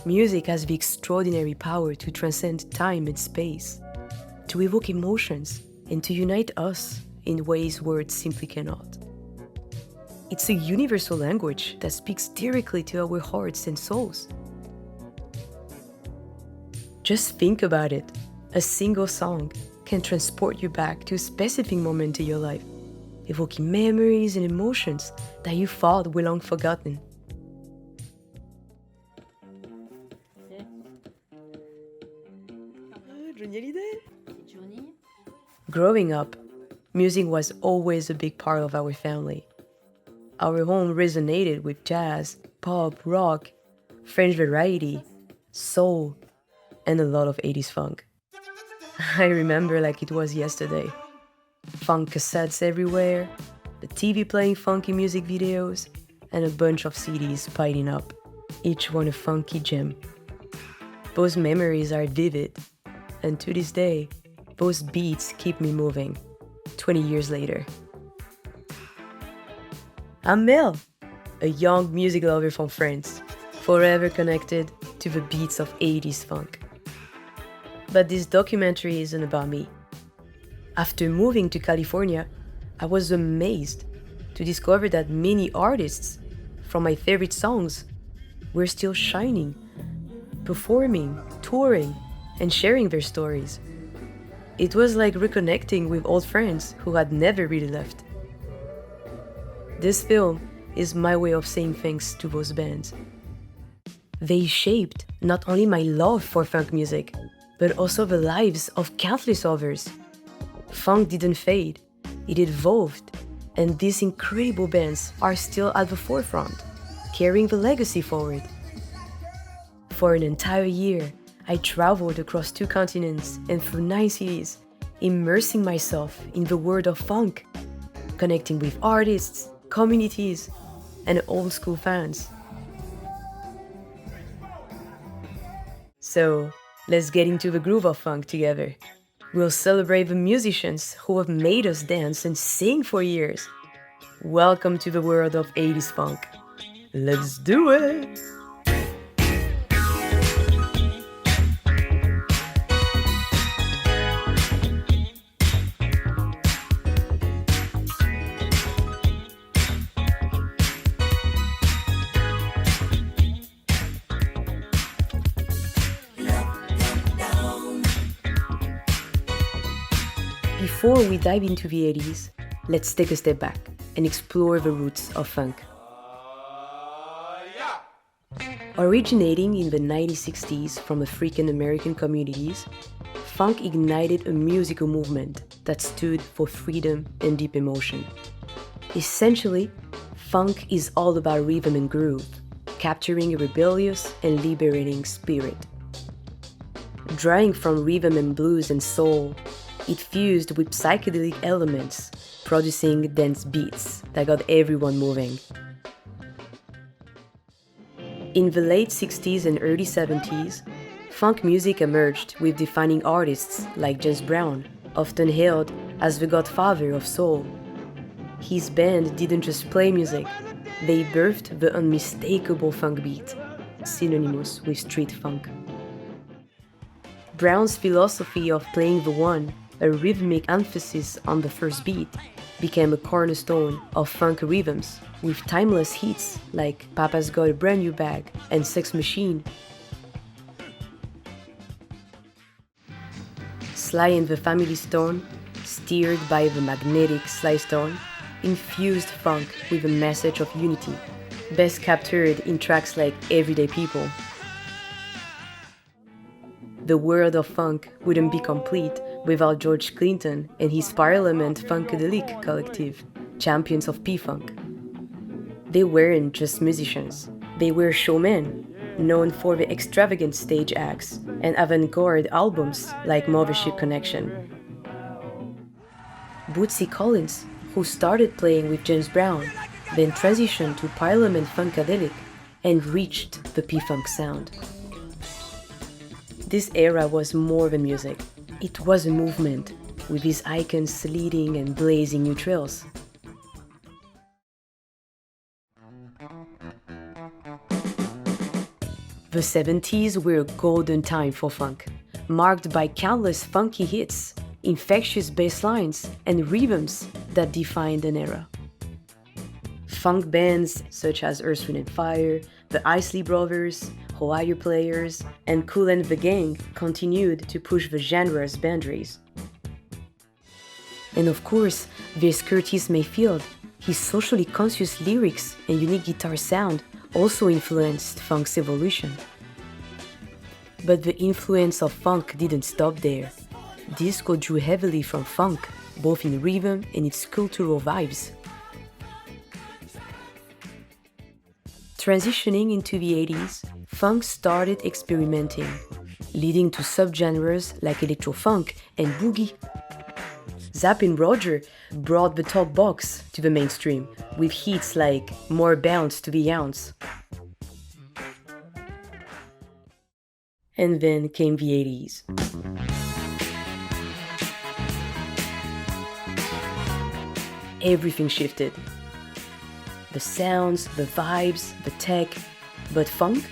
Music has the extraordinary power to transcend time and space, to evoke emotions, and to unite us in ways words simply cannot. It's a universal language that speaks directly to our hearts and souls. Just think about it. A single song can transport you back to a specific moment in your life, evoking memories and emotions that you thought were long forgotten. Growing up, music was always a big part of our family. Our home resonated with jazz, pop, rock, French variety, soul, and a lot of 80s funk. I remember like it was yesterday. Funk cassettes everywhere, the TV playing funky music videos, and a bunch of CDs piling up, each one a funky gem. Those memories are vivid, and to this day, those beats keep me moving, 20 years later. I'm Mel, a young music lover from France, forever connected to the beats of 80s funk. But this documentary isn't about me. After moving to California, I was amazed to discover that many artists from my favorite songs were still shining, performing, touring, and sharing their stories. It was like reconnecting with old friends who had never really left. This film is my way of saying thanks to those bands. They shaped not only my love for funk music, but also the lives of countless others. Funk didn't fade, it evolved, and these incredible bands are still at the forefront, carrying the legacy forward. For an entire year, I traveled across 2 continents and through 9 cities, immersing myself in the world of funk, connecting with artists, communities, and old-school fans. So, let's get into the groove of funk together. We'll celebrate the musicians who have made us dance and sing for years. Welcome to the world of 80s funk. Let's do it! Before we dive into the 80s, let's take a step back and explore the roots of funk. Originating in the 1960s from African American communities, funk ignited a musical movement that stood for freedom and deep emotion. Essentially, funk is all about rhythm and groove, capturing a rebellious and liberating spirit. Drawing from rhythm and blues and soul, it fused with psychedelic elements, producing dance beats that got everyone moving. In the late 60s and early 70s, funk music emerged with defining artists like James Brown, often hailed as the godfather of soul. His band didn't just play music, they birthed the unmistakable funk beat, synonymous with street funk. Brown's philosophy of playing the one, a rhythmic emphasis on the first beat, became a cornerstone of funk rhythms, with timeless hits like Papa's Got a Brand New Bag and Sex Machine. Sly and the Family Stone, steered by the magnetic Sly Stone, infused funk with a message of unity, best captured in tracks like Everyday People. The world of funk wouldn't be complete without George Clinton and his Parliament Funkadelic collective, champions of P-Funk. They weren't just musicians, they were showmen, known for the extravagant stage acts and avant-garde albums like Mothership Connection. Bootsy Collins, who started playing with James Brown, then transitioned to Parliament Funkadelic and reached the P-Funk sound. This era was more than music. It was a movement, with these icons leading and blazing new trails. The 70s were a golden time for funk, marked by countless funky hits, infectious bass lines, and rhythms that defined an era. Funk bands such as Earth, Wind & Fire, the Isley Brothers, Ohio Players, and Kool The Gang continued to push the genre's boundaries. And of course, there's Curtis Mayfield. His socially conscious lyrics and unique guitar sound also influenced funk's evolution. But the influence of funk didn't stop there. Disco drew heavily from funk, both in rhythm and its cultural vibes. Transitioning into the 80s, funk started experimenting, leading to subgenres like electro-funk and boogie. Zapp & Roger brought the talk box to the mainstream, with hits like More Bounce to the Ounce. And then came the 80s. Everything shifted. The sounds, the vibes, the tech, but funk?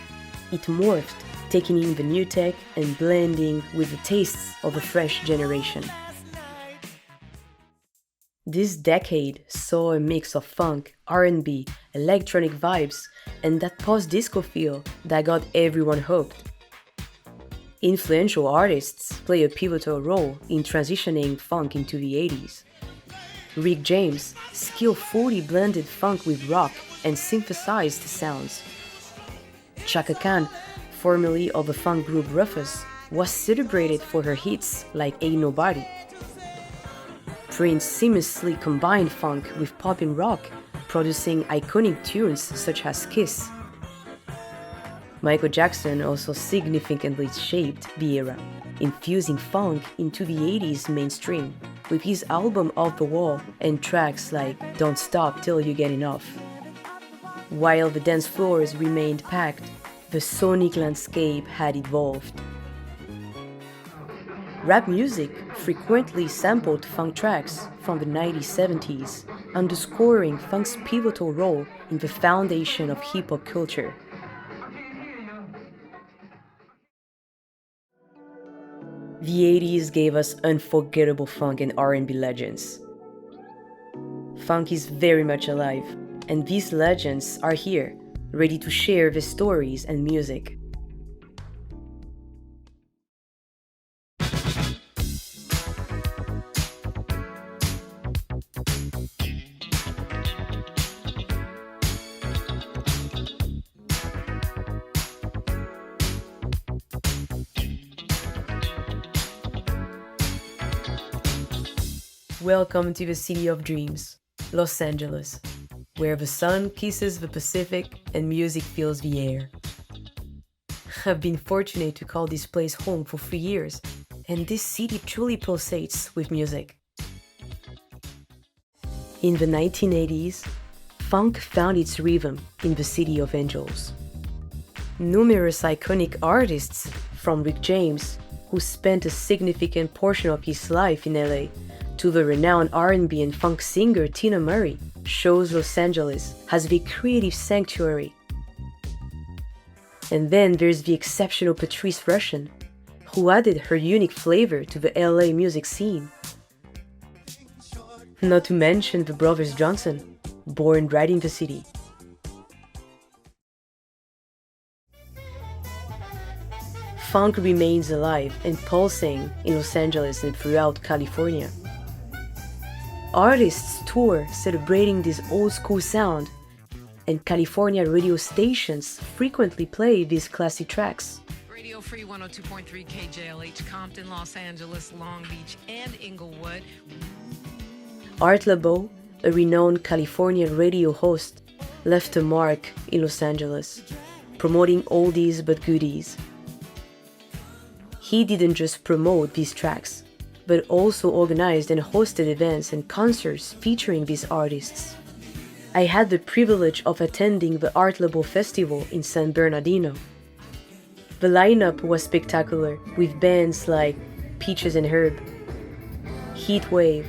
It morphed, taking in the new tech and blending with the tastes of a fresh generation. This decade saw a mix of funk, R&B, electronic vibes, and that post-disco feel that got everyone hooked. Influential artists play a pivotal role in transitioning funk into the 80s. Rick James skillfully blended funk with rock and synthesized sounds. Chaka Khan, formerly of the funk group Rufus, was celebrated for her hits like Ain't Nobody. Prince seamlessly combined funk with pop and rock, producing iconic tunes such as Kiss. Michael Jackson also significantly shaped the era, infusing funk into the 80s mainstream with his album Off the Wall and tracks like Don't Stop Till You Get Enough. While the dance floors remained packed, the sonic landscape had evolved. Rap music frequently sampled funk tracks from the 1970s, underscoring funk's pivotal role in the foundation of hip-hop culture. The 80s gave us unforgettable funk and R&B legends. Funk is very much alive, and these legends are here, ready to share their stories and music. Welcome to the city of dreams, Los Angeles, where the sun kisses the Pacific and music fills the air. I've been fortunate to call this place home for 3 years, and this city truly pulsates with music. In the 1980s, funk found its rhythm in the City of Angels. Numerous iconic artists, from Rick James, who spent a significant portion of his life in LA, to the renowned R&B and funk singer Tina Murray, shows Los Angeles as the creative sanctuary. And then there's the exceptional Patrice Rushen, who added her unique flavor to the LA music scene. Not to mention the Brothers Johnson, born right in the city. Funk remains alive and pulsing in Los Angeles and throughout California. Artists tour celebrating this old-school sound, and California radio stations frequently play these classic tracks. Radio Free 102.3 KJLH, Compton, Los Angeles, Long Beach, and Inglewood. Art LeBeau, a renowned California radio host, left a mark in Los Angeles, promoting oldies but goodies. He didn't just promote these tracks, but also organized and hosted events and concerts featuring these artists. I had the privilege of attending the Art LeBeau Festival in San Bernardino. The lineup was spectacular, with bands like Peaches and Herb, Heatwave,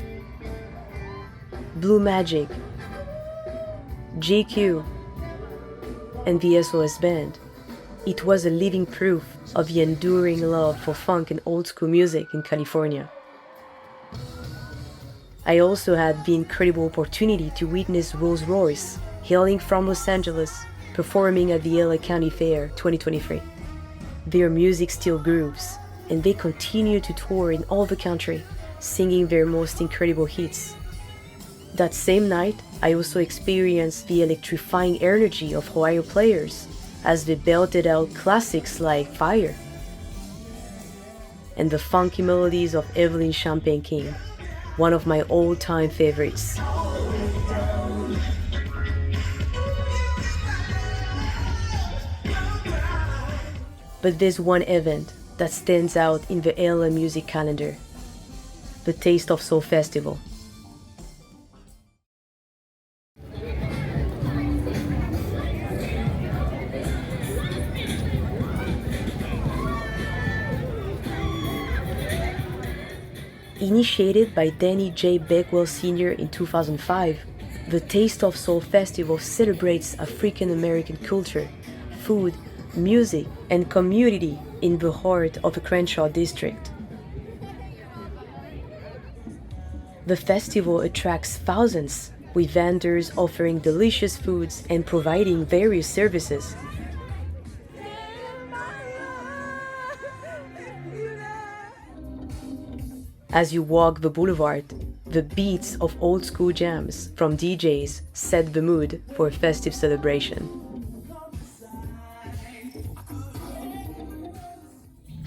Blue Magic, GQ, and the SOS Band. It was a living proof of the enduring love for funk and old school music in California. I also had the incredible opportunity to witness Rolls-Royce, hailing from Los Angeles, performing at the LA County Fair 2023. Their music still grooves, and they continue to tour in all the country, singing their most incredible hits. That same night, I also experienced the electrifying energy of Ohio players as they belted out classics like Fire and the funky melodies of Evelyn Champagne King, one of my all-time favorites. But there's one event that stands out in the LA music calendar: the Taste of Soul Festival. Initiated by Danny J. Beckwell Sr. in 2005, the Taste of Soul Festival celebrates African American culture, food, music, and community in the heart of the Crenshaw district. The festival attracts thousands, with vendors offering delicious foods and providing various services. As you walk the boulevard, the beats of old school jams from DJs set the mood for a festive celebration.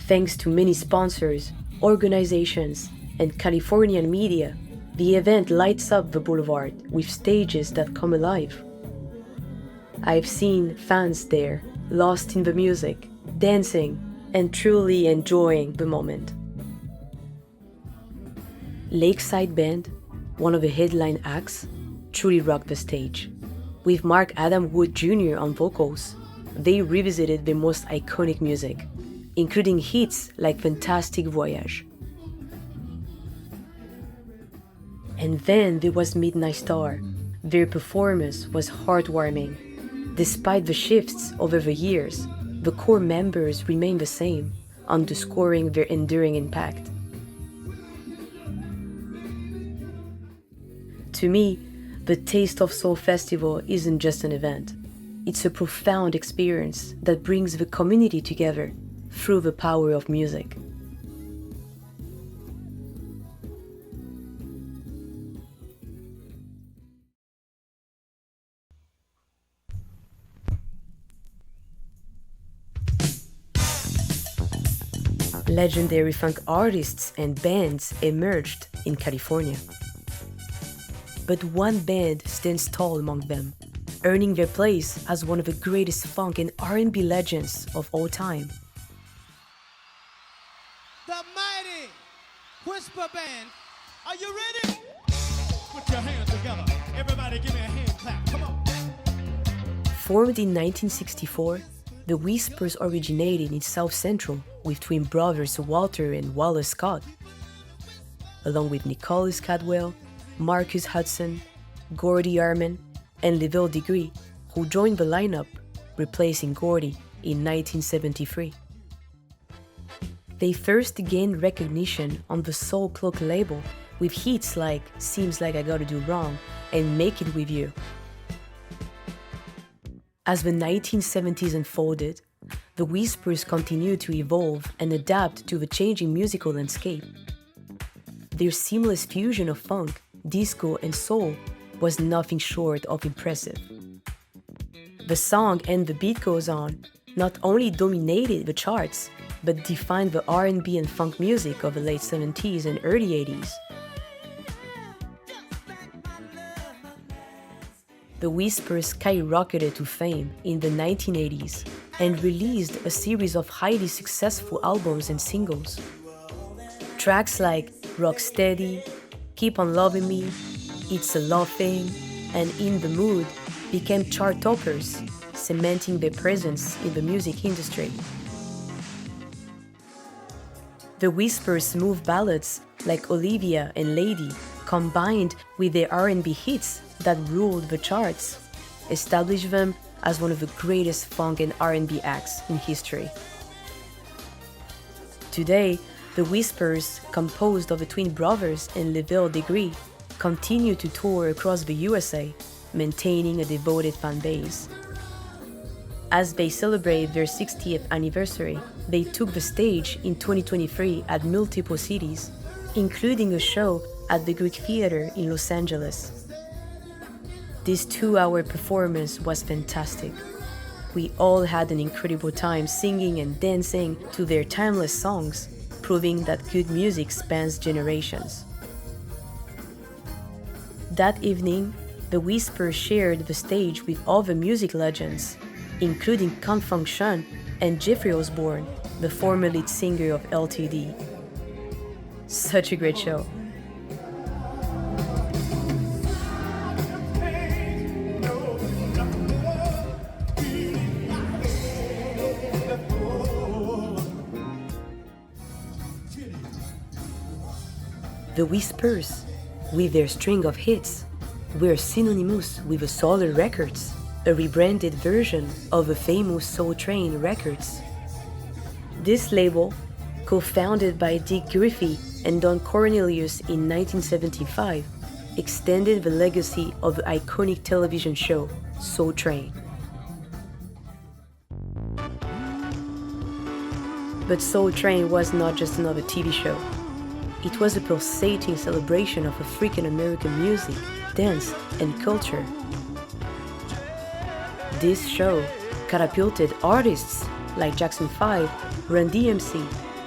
Thanks to many sponsors, organizations, and Californian media, the event lights up the boulevard with stages that come alive. I've seen fans there, lost in the music, dancing, and truly enjoying the moment. Lakeside Band, one of the headline acts, truly rocked the stage. With Mark Adam Wood Jr. on vocals, they revisited their most iconic music, including hits like Fantastic Voyage. And then there was Midnight Star. Their performance was heartwarming. Despite the shifts over the years, the core members remained the same, underscoring their enduring impact. To me, the Taste of Soul Festival isn't just an event. It's a profound experience that brings the community together through the power of music. Legendary funk artists and bands emerged in California. But one band stands tall among them, earning their place as one of the greatest funk and R&B legends of all time. The mighty Whisper Band. Are you ready? Put your hands together. Everybody give me a hand clap. Come on. Formed in 1964, the Whispers originated in South Central with twin brothers Walter and Wallace Scott, along with Nicholas Cadwell, Marcus Hudson, Gordy Arman, and LeVelle Degree, who joined the lineup, replacing Gordy in 1973. They first gained recognition on the Soul Cloak label with hits like Seems Like I Gotta Do Wrong and Make It With You. As the 1970s unfolded, the Whispers continued to evolve and adapt to the changing musical landscape. Their seamless fusion of funk, disco, and soul was nothing short of impressive. The song And the Beat Goes On not only dominated the charts, but defined the R&B and funk music of the late 70s and early 80s. The Whispers skyrocketed to fame in the 1980s and released a series of highly successful albums and singles. Tracks like Rock Steady, Keep On Loving Me, It's a Love Thing, and In the Mood became chart toppers, cementing their presence in the music industry. The Whispers' smooth ballads like Olivia and Lady, combined with their R&B hits that ruled the charts, established them as one of the greatest funk and R&B acts in history. Today, the Whispers, composed of the twin brothers and Level Degree, continue to tour across the USA, maintaining a devoted fan base. As they celebrate their 60th anniversary, they took the stage in 2023 at multiple cities, including a show at the Greek Theater in Los Angeles. This 2-hour performance was fantastic. We all had an incredible time singing and dancing to their timeless songs, proving that good music spans generations. That evening, the Whispers shared the stage with other music legends, including Function and Jeffrey Osborne, the former lead singer of LTD. Such a great show. The Whispers, with their string of hits, were synonymous with the Solar Records, a rebranded version of the famous Soul Train Records. This label, co-founded by Dick Griffey and Don Cornelius in 1975, extended the legacy of the iconic television show Soul Train. But Soul Train was not just another TV show. It was a pulsating celebration of African American music, dance, and culture. This show catapulted artists like Jackson 5, Run DMC,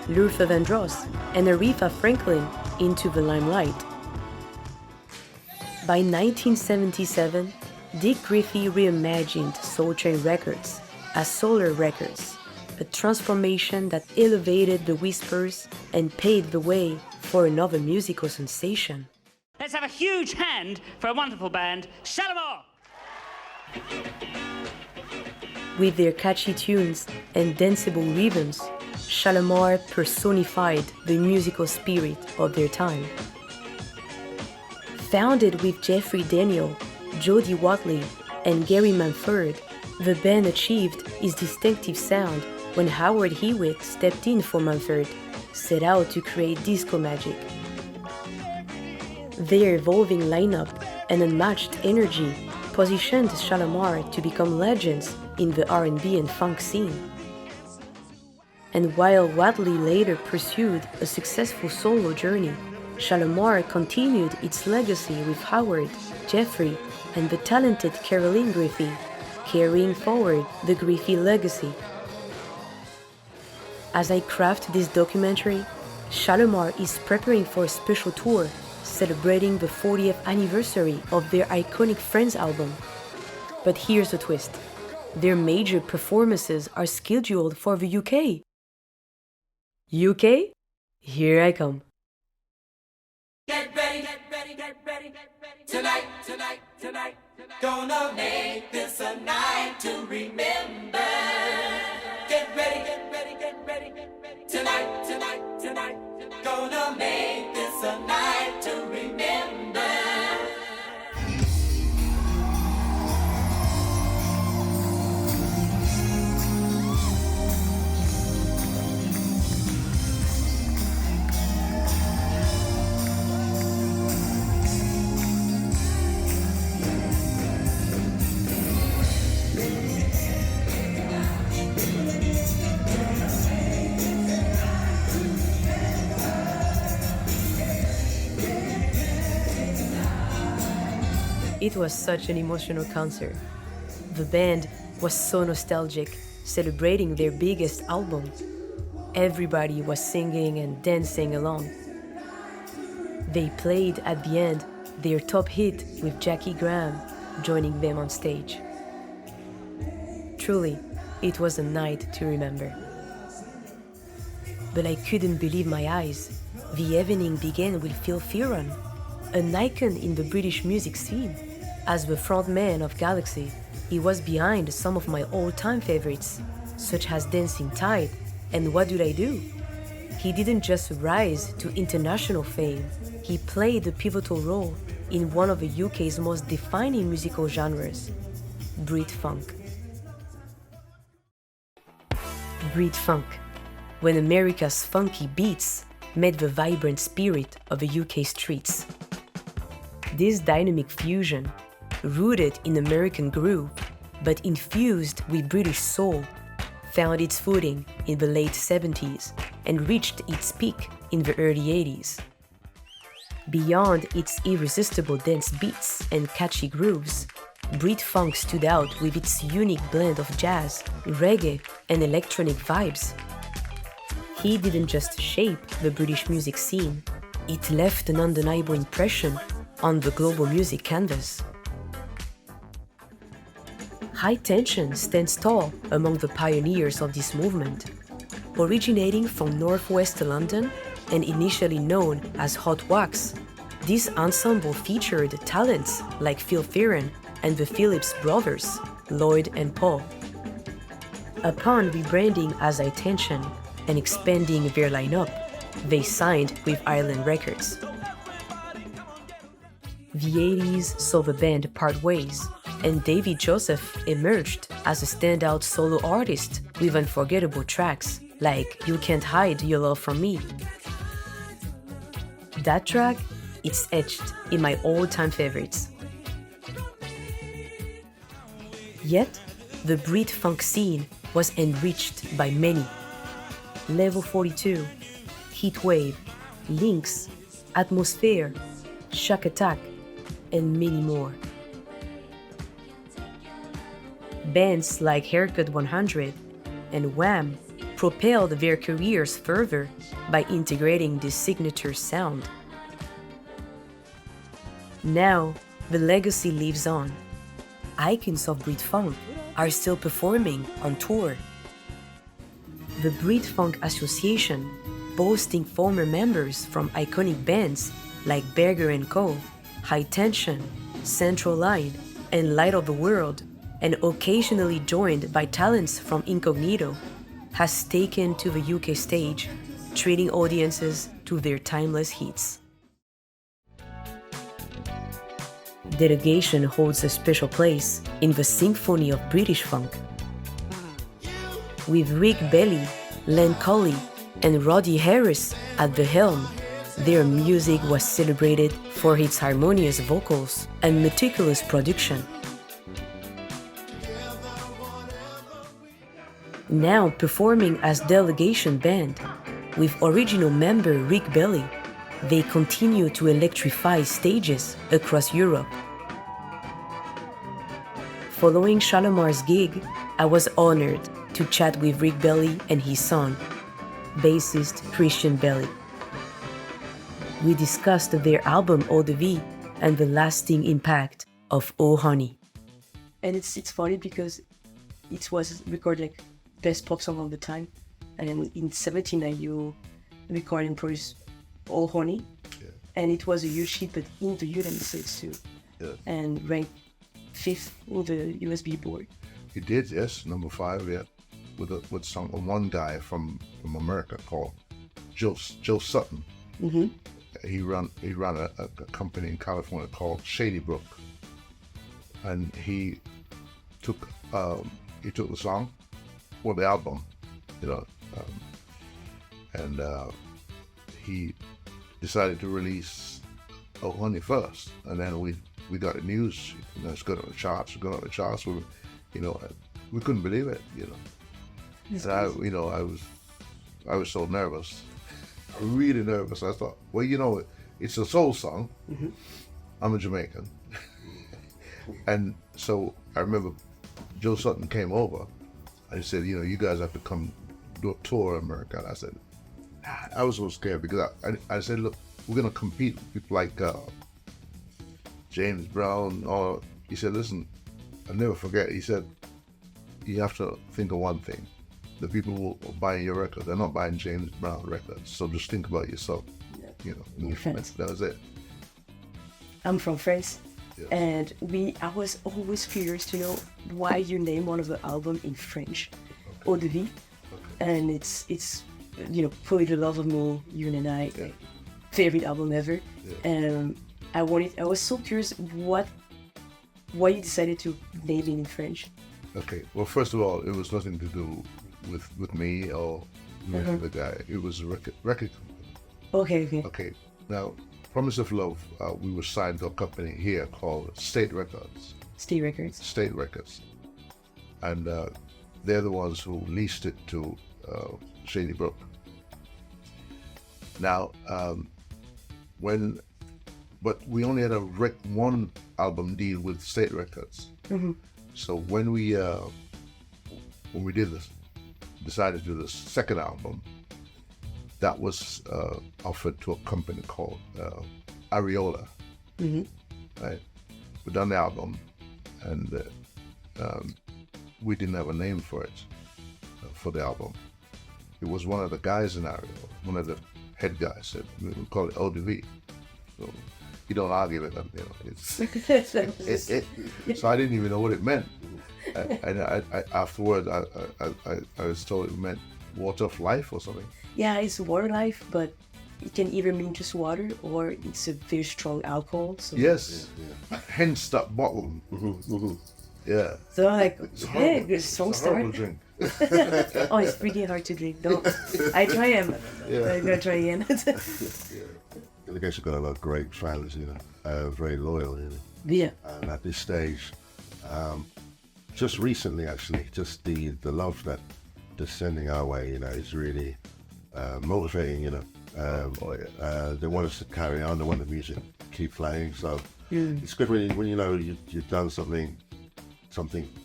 Luther Vandross, and Aretha Franklin into the limelight. By 1977, Dick Griffey reimagined Soul Train Records as Solar Records, a transformation that elevated the Whispers and paved the way for another musical sensation. Let's have a huge hand for a wonderful band, Shalamar! With their catchy tunes and danceable rhythms, Shalamar personified the musical spirit of their time. Founded with Jeffrey Daniel, Jody Watley, and Gary Manford, the band achieved its distinctive sound when Howard Hewitt stepped in for Manford, set out to create disco magic. Their evolving lineup and unmatched energy positioned Shalamar to become legends in the R&B and funk scene. And while Watley later pursued a successful solo journey, Shalamar continued its legacy with Howard, Jeffrey, and the talented Caroline Griffey, carrying forward the Griffey legacy. As I craft this documentary, Shalamar is preparing for a special tour celebrating the 40th anniversary of their iconic Friends album. But here's the twist. Their major performances are scheduled for the UK. UK? Here I come. Get ready, get ready, get ready, get ready. Tonight, tonight, tonight. Gonna make this a night to remember. Get ready, get ready, get ready, get ready. Tonight, tonight, tonight. Gonna make this a night to remember. It was such an emotional concert. The band was so nostalgic, celebrating their biggest album. Everybody was singing and dancing along. They played at the end their top hit with Jackie Graham joining them on stage. Truly, it was a night to remember. But I couldn't believe my eyes. The evening began with Phil Fearon, an icon in the British music scene. As the frontman of Galaxy, he was behind some of my all-time favorites, such as Dancing Tide and What Did I Do? He didn't just rise to international fame, he played a pivotal role in one of the UK's most defining musical genres, Brit Funk. Brit Funk, when America's funky beats met the vibrant spirit of the UK streets. This dynamic fusion, rooted in American groove but infused with British soul, found its footing in the late 70s and reached its peak in the early 80s. Beyond its irresistible dance beats and catchy grooves, Brit Funk stood out with its unique blend of jazz, reggae, and electronic vibes. He didn't just shape the British music scene, it left an undeniable impression on the global music canvas. High Tension stands tall among the pioneers of this movement. Originating from northwest London and initially known as Hot Wax, this ensemble featured talents like Phil Fearon and the Phillips brothers, Lloyd and Paul. Upon rebranding as High Tension and expanding their lineup, they signed with Island Records. The 80s saw the band part ways, and David Joseph emerged as a standout solo artist with unforgettable tracks like You Can't Hide Your Love From Me. That track, it's etched in my all-time favorites. Yet, the Brit Funk scene was enriched by many. Level 42, Heatwave, Lynx, Atmosphere, Shock Attack, and many more. Bands like Haircut 100 and Wham propelled their careers further by integrating this signature sound. Now, the legacy lives on. Icons of Brit Funk are still performing on tour. The Brit Funk Association, boasting former members from iconic bands like Berger & Co., High Tension, Central Line, and Light of the World, and occasionally joined by talents from Incognito, has taken to the UK stage, treating audiences to their timeless hits. Delegation holds a special place in the symphony of British funk. With Rick Belly, Len Colley, and Roddy Harris at the helm, their music was celebrated for its harmonious vocals and meticulous production. Now performing as Delegation Band, with original member Rick Belly, they continue to electrify stages across Europe. Following Shalamar's gig, I was honored to chat with Rick Belly and his son, bassist Christian Belly. We discussed their album Eau de Vie and the lasting impact of Oh Honey. And it's funny because it was recorded like best pop song of the time, and then in 79 you record and produce Oh Honey, and it was a huge hit, but in the United States too, and ranked 5th in the US Billboard. He did, yes, number 5, yeah, with some one guy from America called Joe Sutton. Mm-hmm. He ran a company in California called Shady Brook, and he took the song, or the album, and he decided to release Oh Honey first, and then we got the news. It's good on the charts. We couldn't believe it. And I was so nervous, really nervous. I thought, well, it's a soul song. Mm-hmm. I'm a Jamaican, and so I remember Joe Sutton came over. I said, you guys have to come do a tour in America. And I said, I was so scared because I said, look, we're gonna compete with people like James Brown. Or he said, listen, I'll never forget. He said, you have to think of one thing: the people who are buying your record, they're not buying James Brown records. So just think about yourself. That was it. I'm from France. Yes. And I was always curious to know why you name one of the album in French, Eau de Vie, and it's Probably the Love of Me, You and I, favorite album ever. And I was so curious why you decided to name it in French. Okay, well, first of all, it was nothing to do with me or with the guy. It was a record company. Okay. Okay. Now, Promise of Love, we were signed to a company here called State Records. State Records. State Records, and they're the ones who leased it to Shady Brook. Now, but we only had one album deal with State Records. So when we decided to do the second album, that was offered to a company called Areola. Right? We done the album, and we didn't have a name for it, for the album. It was one of the guys in Areola, one of the head guys said, we would call it ODV. So you don't argue with them, you know. So I didn't even know what it meant. And I afterwards, I was told it meant water of life or something. Yeah, it's water life, but it can either mean just water or it's a very strong alcohol. So. Yes, hence that bottle. Yeah. So I'm like, hey, good song It's a horrible start. drink. Oh, it's pretty hard to drink. No, I try him. I'm gonna try again. Delegation got a lot of great fans, you know, very loyal, you know. Yeah. And at this stage, just recently actually, just the love that they're sending our way, you know, is really motivating, you know. They want us to carry on, they want the music to keep playing, so it's good when you know you've done something,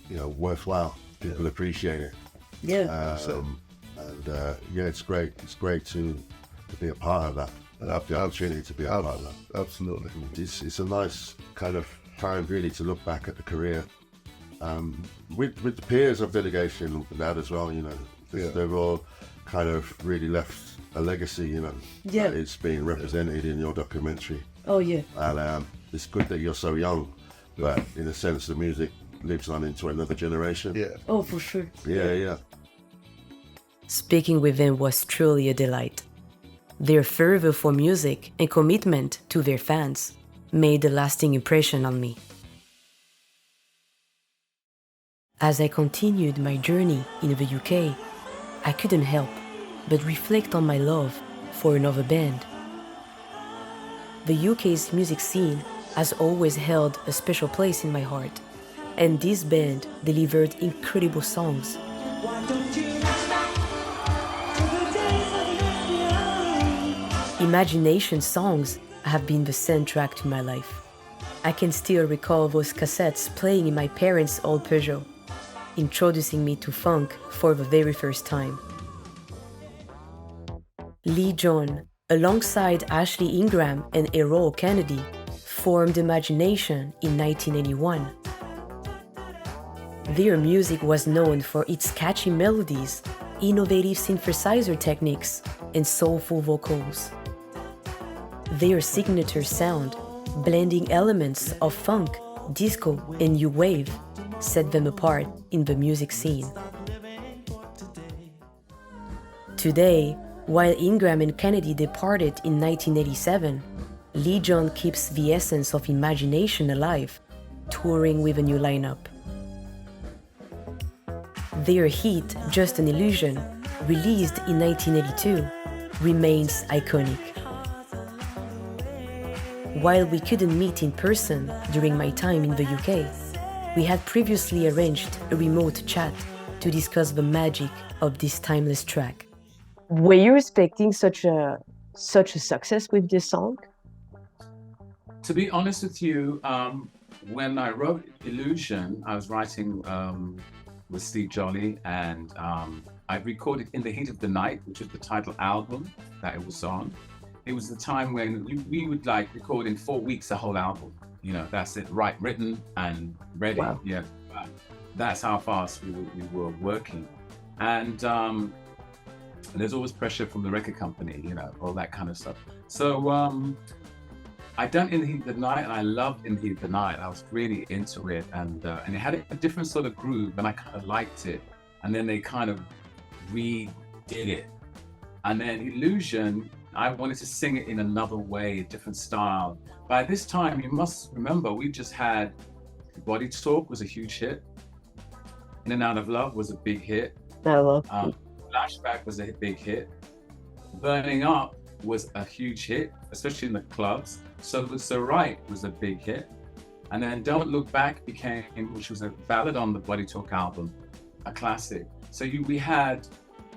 you know, worthwhile. People appreciate it. Yeah. Yeah, it's great. It's great to be a part of that. And have the opportunity to be a part of that. Absolutely. It's a nice kind of time really to look back at the career with the peers of Delegation Band as well, you know. They've all kind of really left a legacy, you know. Yeah. It's being represented in your documentary. Oh yeah. And it's good that you're so young, but in a sense the music lives on into another generation. Yeah. Oh, for sure. Yeah. Speaking with them was truly a delight. Their fervor for music and commitment to their fans made a lasting impression on me. As I continued my journey in the UK, I couldn't help but reflect on my love for another band. The UK's music scene has always held a special place in my heart, and this band delivered incredible songs. Imagination songs have been the soundtrack to my life. I can still recall those cassettes playing in my parents' old Peugeot, introducing me to funk for the very first time. Lee John, alongside Ashley Ingram and Errol Kennedy, formed Imagination in 1981. Their music was known for its catchy melodies, innovative synthesizer techniques, and soulful vocals. Their signature sound, blending elements of funk, disco, and new wave, set them apart in the music scene. Today, while Ingram and Kennedy departed in 1987, Lee John keeps the essence of Imagination alive, touring with a new lineup. Their hit, Just an Illusion, released in 1982, remains iconic. While we couldn't meet in person during my time in the UK, we had previously arranged a remote chat to discuss the magic of this timeless track. Were you expecting such a success with this song? To be honest with you, when I wrote Illusion, I was writing with Steve Jolly, and I recorded In the Heat of the Night, which is the title album that it was on. It was the time when we would like record in 4 weeks a whole album. You know, that's it, written and ready. Wow. Yeah, that's how fast we were working. And there's always pressure from the record company, you know, all that kind of stuff. So I done In the Heat of the Night, and I loved In the Heat of the Night. I was really into it, and it had a different sort of groove, and I kind of liked it. And then they kind of redid it. And then Illusion, I wanted to sing it in another way, a different style. By this time, you must remember, we just had Body Talk was a huge hit. In and Out of Love was a big hit. I love Flashback was a big hit. Burning Up was a huge hit, especially in the clubs. So Looks So Right was a big hit. And then Don't Look Back became, which was a ballad on the Body Talk album, a classic. So we had,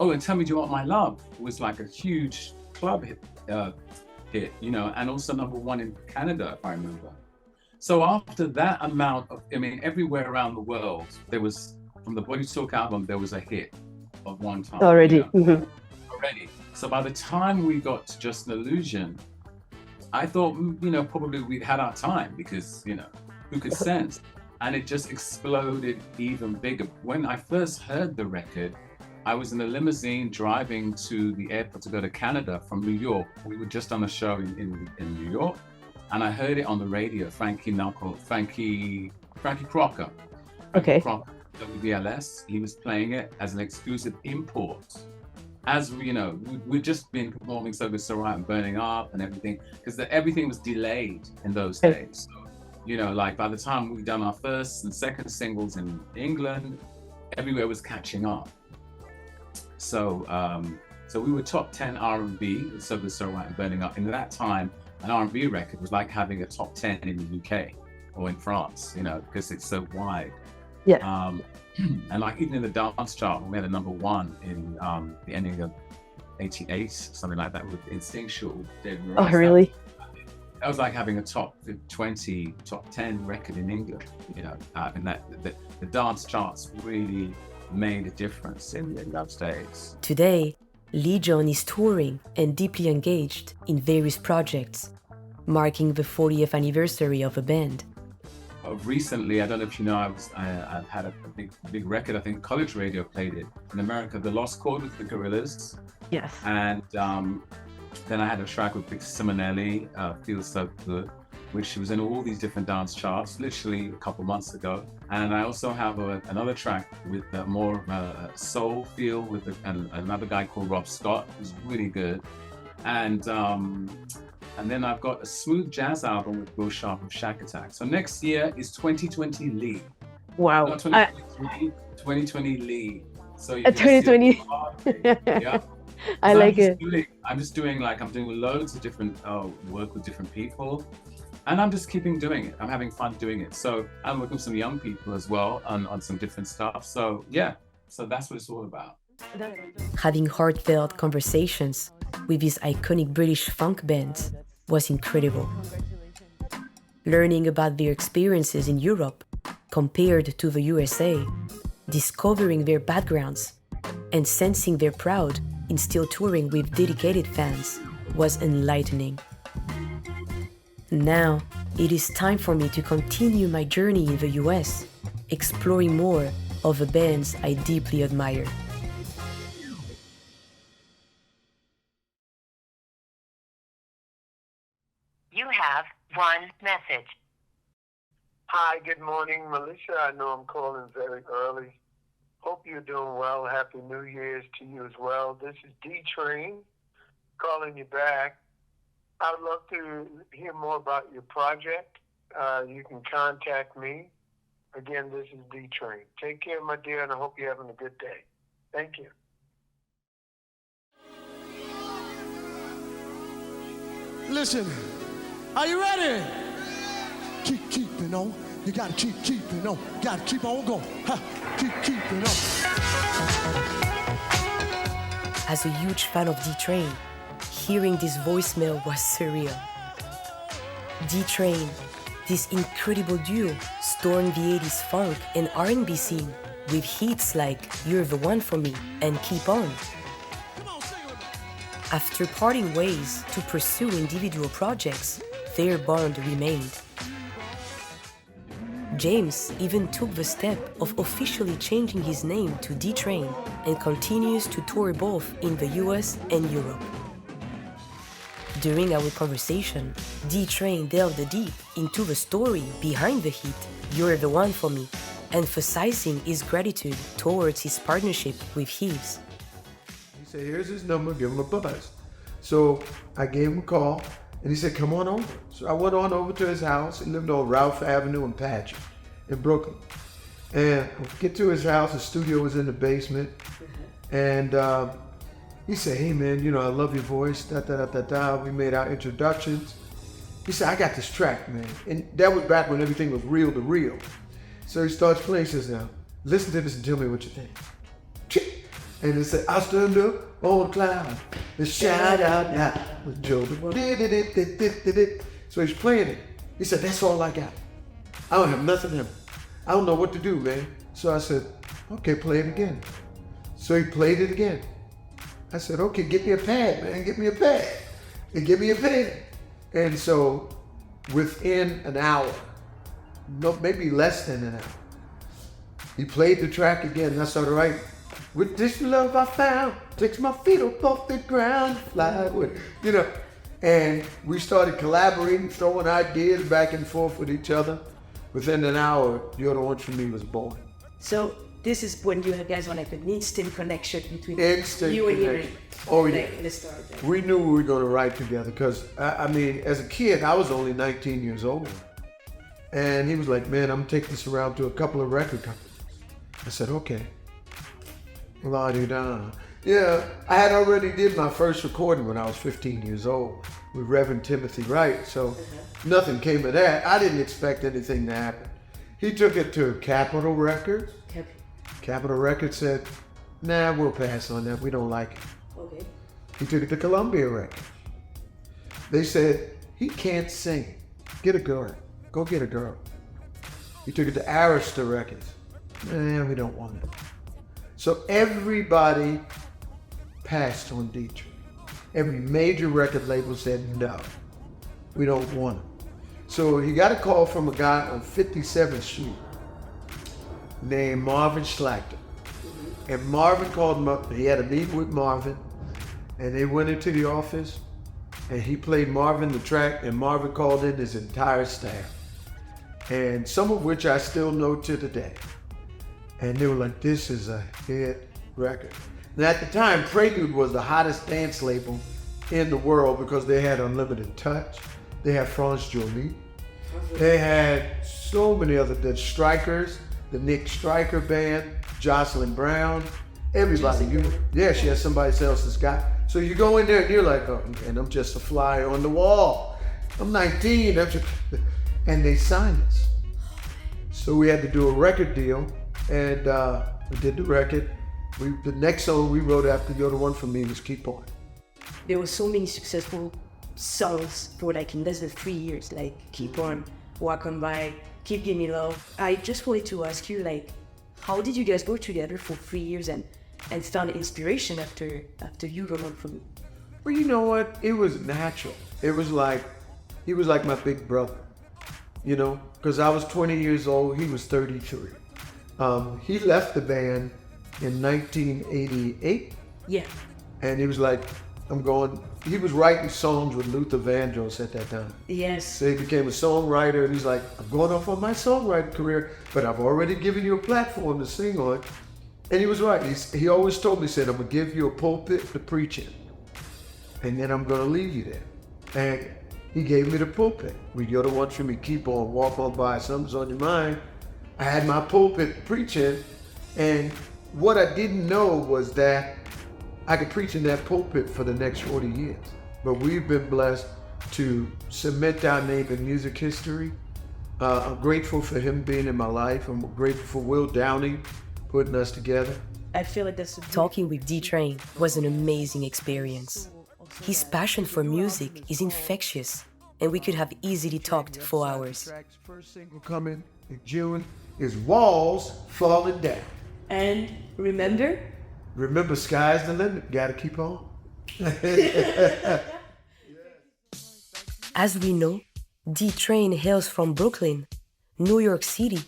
and Tell Me Do You Want My Love was like a huge club hit, and also #1 in Canada, if I remember. So after that amount of, everywhere around the world, there was, from the Body Talk album, there was a hit of one time. already. Already. So by the time we got to Just an Illusion, I thought, probably we'd had our time because, who could sense? And it just exploded even bigger. When I first heard the record, I was in a limousine driving to the airport to go to Canada from New York. We were just on a show in New York, and I heard it on the radio, Frankie Crocker. Okay. Crocker, WBLS, he was playing it as an exclusive import. As we'd just been performing So Good, So Right and Burning Up and everything, because everything was delayed in those days. So, like by the time we'd done our first and second singles in England, everywhere was catching up. So we were top 10 R&B, So Good, So Right and Burning Up. In that time, an R&B record was like having a top 10 in the UK or in France, because it's so wide. Yeah. And like even in the dance chart, we had a #1 in the ending of '88, something like that, with Instinctual. Oh, really? That was like having a top 20, top 10 record in England, and that the dance charts really made a difference in those days. Today, Lee John is touring and deeply engaged in various projects, marking the 40th anniversary of the band. Recently, I don't know if you know, I've had a big record. I think college radio played it in America. The Lost Chord with the Gorillaz. Yes. And then I had a track with Vic Simonelli, Feels So Good, which was in all these different dance charts, literally a couple months ago. And I also have another track with more of a soul feel with another guy called Rob Scott, who's really good. And then I've got a smooth jazz album with Will Sharp of Shack Attack. So next year is 2020 Lee. Wow. Not 2023, 2020 Lee. So you 2020. Yeah. I like it. I'm doing loads of different work with different people. And I'm just keeping doing it. I'm having fun doing it. So I'm working with some young people as well on some different stuff. So yeah, so that's what it's all about. Having heartfelt conversations with these iconic British funk bands was incredible. Learning about their experiences in Europe compared to the USA, discovering their backgrounds, and sensing their pride in still touring with dedicated fans was enlightening. Now, it is time for me to continue my journey in the US, exploring more of the bands I deeply admire. You have one message. Hi, good morning, Melissa. I know I'm calling very early. Hope you're doing well. Happy New Year's to you as well. This is D-Train calling you back. I would love to hear more about your project. You can contact me. Again, this is D-Train. Take care, my dear, and I hope you're having a good day. Thank you. Listen, are you ready? Keep keeping on. You gotta keep keeping on. Gotta keep on going. Ha. Keep keeping on. As a huge fan of D-Train, hearing this voicemail was surreal. D-Train, this incredible duo, stormed the 80s funk and R&B scene with hits like You're the One for Me and Keep On. After parting ways to pursue individual projects, their bond remained. James even took the step of officially changing his name to D-Train and continues to tour both in the US and Europe. During our conversation, D-Train delved deep into the story behind the hit You're the One for Me, emphasizing his gratitude towards his partnership with Eaves. He said, here's his number, give him a buzz. So I gave him a call, and he said, come on over. So I went on over to his house. He lived on Ralph Avenue in Patch in Brooklyn. And we get to his house, his studio was in the basement. And he said, hey man, you know, I love your voice, da-da-da-da-da. We made our introductions. He said, I got this track, man. And that was back when everything was reel to reel. So he starts playing, he says, now, listen to this and tell me what you think. And he said, I stand up on the cloud and shout out now with Joe. So he's playing it. He said, that's all I got. I don't have nothing else. I don't know what to do, man. So I said, okay, play it again. So he played it again. I said, okay, get me a pad, man. Get me a pad. And give me a pen. And so within an hour, no, maybe less than an hour, he played the track again. And I started writing, with this love I found, takes my feet up off the ground, fly with, you know. And we started collaborating, throwing ideas back and forth with each other. Within an hour, You're the One For Me was born. So this is when you guys were like an instant connection between you and connection. Oh yeah. The start. We knew we were going to write together because, I mean, as a kid, I was only 19 years old. And he was like, man, I'm taking this around to a couple of record companies. I said, okay. La-di-da. Yeah, I had already did my first recording when I was 15 years old with Reverend Timothy Wright, so nothing came of that. I didn't expect anything to happen. He took it to Capitol Records. Capitol Records said, nah, we'll pass on that. We don't like it. Okay. He took it to Columbia Records. They said, he can't sing. Get a girl. Go get a girl. He took it to Arista Records. Nah, we don't want it. So everybody passed on D-Train. Every major record label said, no, we don't want him. So he got a call from a guy on 57th Street named Marvin Schlachter. And Marvin called him up. He had a meeting with Marvin, and they went into the office, and he played Marvin the track, and Marvin called in his entire staff, and some of which I still know to today. And they were like, this is a hit record. And at the time, Prelude was the hottest dance label in the world because they had Unlimited Touch. They had France Jolie. They had so many other, the Strikers, the Nick Striker Band, Jocelyn Brown, everybody. Yeah, she had somebody else's guy. So you go in there and you're like, oh, and I'm just a fly on the wall. I'm 19, and they signed us. So we had to do a record deal. And we did the record. The next song we wrote after You're the One For Me was Skyyport. There were so many successful songs for like in less than 3 years, like Keep On, Walk On By, Keep Giving Me Love. I just wanted to ask you, like, how did you guys work together for 3 years and found inspiration after You Were One For Me? Well, you know what? It was natural. It was like, he was like my big brother, you know, because I was 20 years old, he was 33. He left the band in 1988. Yeah. And he was like, he was writing songs with Luther Vandross at that time. Yes. So he became a songwriter, and he's like, I'm going off on my songwriting career, but I've already given you a platform to sing on. And he was right. He always told me, he said, I'm going to give you a pulpit to preach in, and then I'm going to leave you there. And he gave me the pulpit. You're the one for me, keep on, walk on by, something's on your mind. I had my pulpit preaching, and what I didn't know was that I could preach in that pulpit for the next 40 years. But we've been blessed to cement our name in music history. I'm grateful for him being in my life. I'm grateful for Will Downey putting us together. I feel like that's Talking with D-Train was an amazing experience. His passion for music is infectious, and we could have easily talked for hours. First single coming in June is Walls Falling Down. And remember, sky's the limit. Gotta keep on. As we know, D-Train hails from Brooklyn, New York City,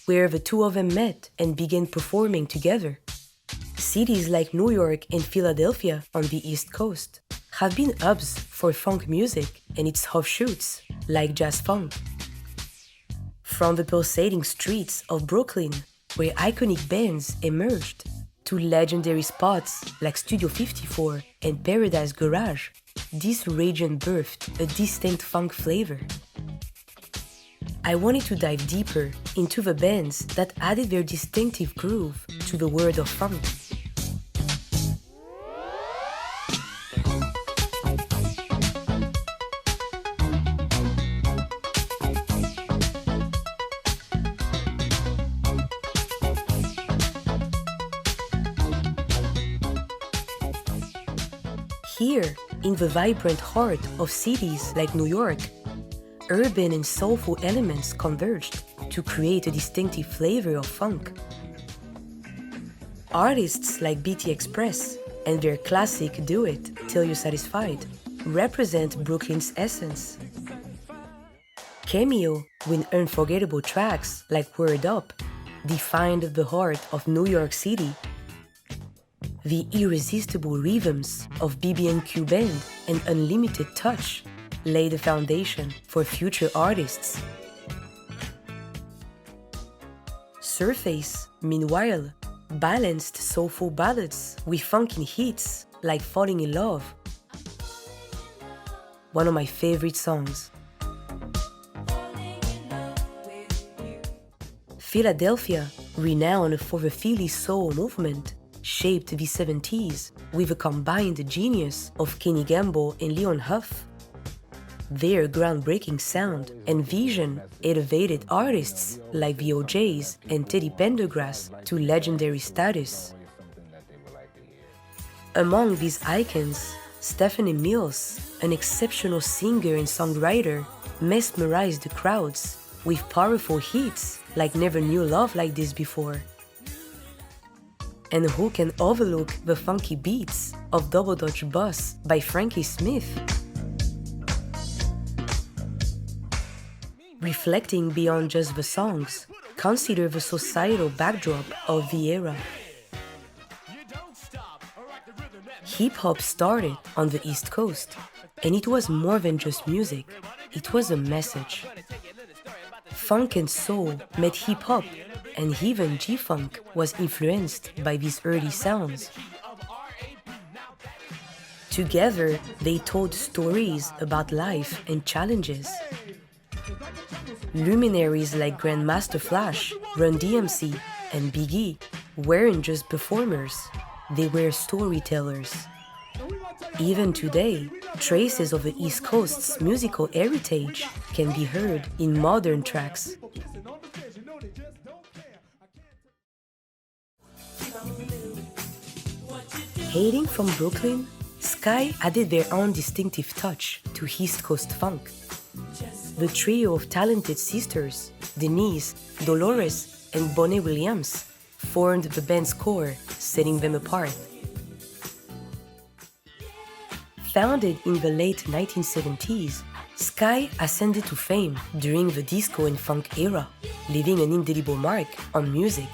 where the two of them met and began performing together. Cities like New York and Philadelphia on the East Coast have been hubs for funk music and its offshoots, like jazz funk. From the pulsating streets of Brooklyn, where iconic bands emerged, to legendary spots like Studio 54 and Paradise Garage, this region birthed a distinct funk flavor. I wanted to dive deeper into the bands that added their distinctive groove to the world of funk. Here, in the vibrant heart of cities like New York, urban and soulful elements converged to create a distinctive flavor of funk. Artists like BT Express and their classic Do It Till You're Satisfied represent Brooklyn's essence. Cameo, with unforgettable tracks like Word Up, defined the heart of New York City. The irresistible rhythms of BB&Q Band and Unlimited Touch lay the foundation for future artists. Surface, meanwhile, balanced soulful ballads with funky hits like Falling in Love, one of my favorite songs. Philadelphia, renowned for the Philly soul movement, shaped the 70s with a combined genius of Kenny Gamble and Leon Huff. Their groundbreaking sound and vision elevated artists like the OJs and Teddy Pendergrass to legendary status. Among these icons, Stephanie Mills, an exceptional singer and songwriter, mesmerized the crowds with powerful hits like Never Knew Love Like This Before. And who can overlook the funky beats of Double Dutch Bus by Frankie Smith? Reflecting beyond just the songs, consider the societal backdrop of the era. Hip-hop started on the East Coast, and it was more than just music, it was a message. Funk and soul met hip-hop, and even G-Funk was influenced by these early sounds. Together, they told stories about life and challenges. Luminaries like Grandmaster Flash, Run DMC, and Biggie weren't just performers, they were storytellers. Even today, traces of the East Coast's musical heritage can be heard in modern tracks. Hailing from Brooklyn, Skyy added their own distinctive touch to East Coast funk. The trio of talented sisters, Denise, Dolores, and Bonnie Williams, formed the band's core, setting them apart. Founded in the late 1970s, Skyy ascended to fame during the disco and funk era, leaving an indelible mark on music.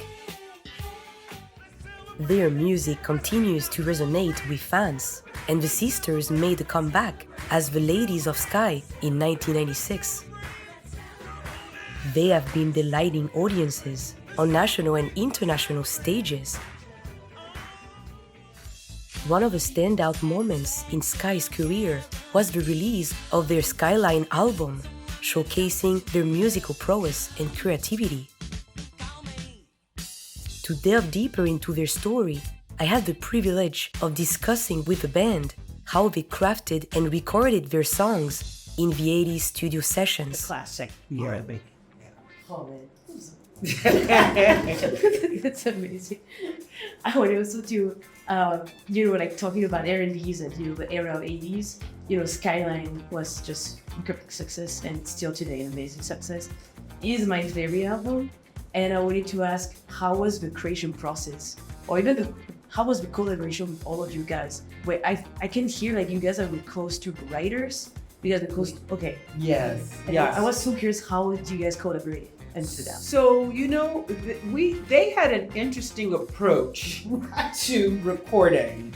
Their music continues to resonate with fans, and the sisters made a comeback as the Ladies of Skyy in 1996. They have been delighting audiences on national and international stages. One of the standout moments in Skyy's career was the release of their Skyline album, showcasing their musical prowess and creativity. To delve deeper into their story, I had the privilege of discussing with the band how they crafted and recorded their songs in the 80s studio sessions. Classic. Yeah. Oh, man. That's amazing. I would also do, like talking about R&Bs and, the era of 80s, Skyline was just a perfect success and still today an amazing success. It is my favorite album, and I wanted to ask, how was the creation process? Or even how was the collaboration with all of you guys? Where I can hear like you guys are really close to the writers, because okay. Yes. And Yes. I was so curious, how do you guys collaborate and do that? So, they had an interesting approach to recording.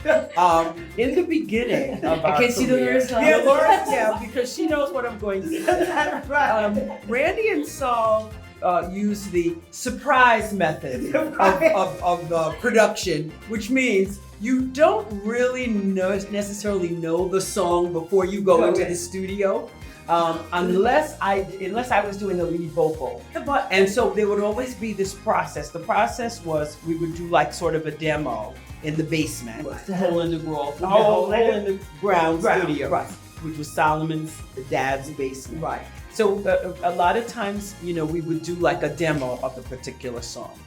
In the beginning of our I can see the career. Laura's Yeah, Laura, because she knows what I'm going to say. Randy and Saul use the surprise method of production, which means you don't really necessarily know the song before you go into the studio. unless I was doing the lead vocal. And so there would always be this process. The process was we would do like sort of a demo in the basement, the hole in the ground studio, which was Solomon's dad's basement. Right. So a lot of times, we would do like a demo of the particular song.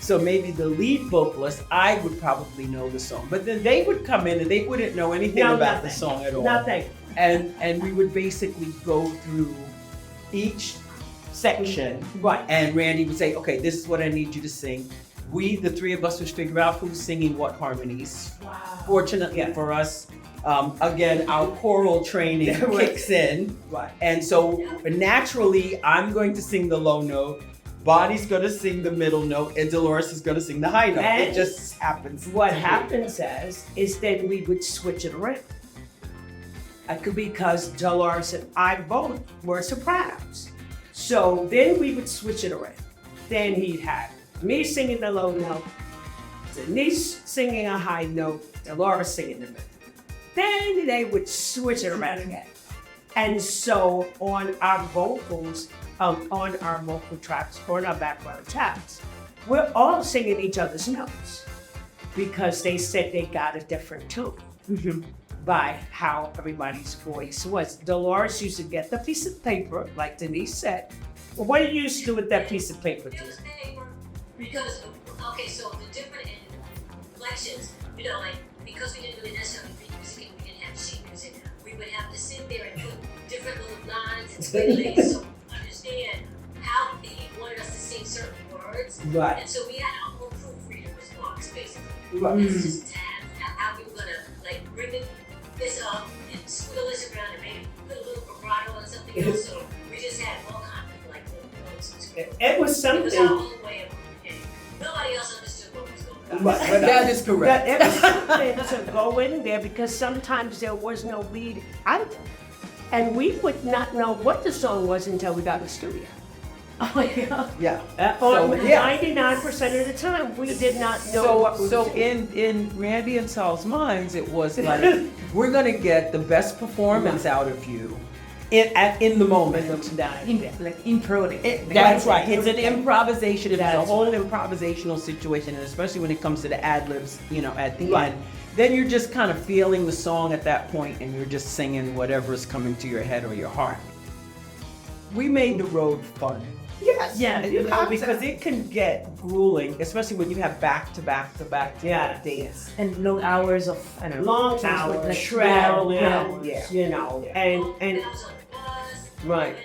So maybe the lead vocalist, I would probably know the song, but then they would come in and they wouldn't know anything about the song at all. Nothing. And we would basically go through each section, and Randy would say, okay, this is what I need you to sing. The three of us would figure out who's singing what harmonies. Wow. Fortunately for us, again, our choral training kicks in. Right. And so naturally, I'm going to sing the low note, Bonnie's going to sing the middle note, and Dolores is going to sing the high note. And it just happens. What happens is then we would switch it around. Because Dolores and I both were sopranos. So then we would switch it around. Then he'd have me singing the low note, Denise singing a high note, Dolores singing the middle. Then they would switch it around again. And so on our vocals, on our vocal tracks, or on our background tracks, we're all singing each other's notes because they said they got a different tone by how everybody's voice was. Dolores used to get the piece of paper, like Denise said. Well, what did you used to do with that piece of paper? It was paper because, so the different inflections, because we didn't really necessarily read music and we didn't have sheet music, we would have to sit there and put different little lines and speculations so we understand how he wanted us to sing certain words. Right. And so we had our own proofreader's box, basically. Right. It's just tabs, how we were gonna bring this up and squiggle this around and maybe put a little vibrato on something else. So we just had all kinds of little notes and scribbles. It was something. It was our own way of communicating. Nobody else understood what was going on. But that is correct. But it was something to go in there because sometimes there was no lead either. And we would not know what the song was until we got in the studio. Oh yeah. Yeah. 99% of the time, we did not know what was. So in Randy and Saul's minds, it was like, we're gonna get the best performance out of you in the moment. Like improv. That's right. It's an improvisation. It's a whole improvisational situation, and especially when it comes to the ad libs, at the end. Then you're just kind of feeling the song at that point, and you're just singing whatever is coming to your head or your heart. We made the road fun. Yes. Yeah, because it can get grueling, especially when you have back to back days. And long hours of long hours, travel, and right.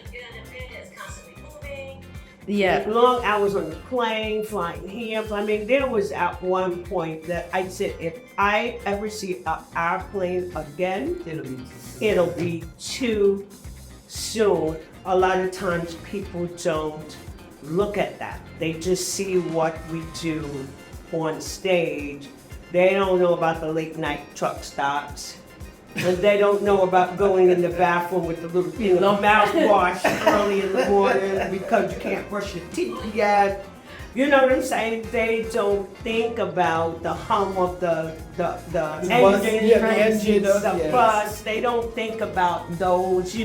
Yeah, long hours on the plane, flying here. I mean, there was at one point that I said, if I ever see an airplane again, it'll be too soon. A lot of times people don't look at that. They just see what we do on stage. They don't know about the late night truck stops. And they don't know about going in the bathroom with the little mouthwash early in the morning because you can't brush your teeth yet. You know what I'm saying? They don't think about the hum of the engine, the bus. They don't think about those,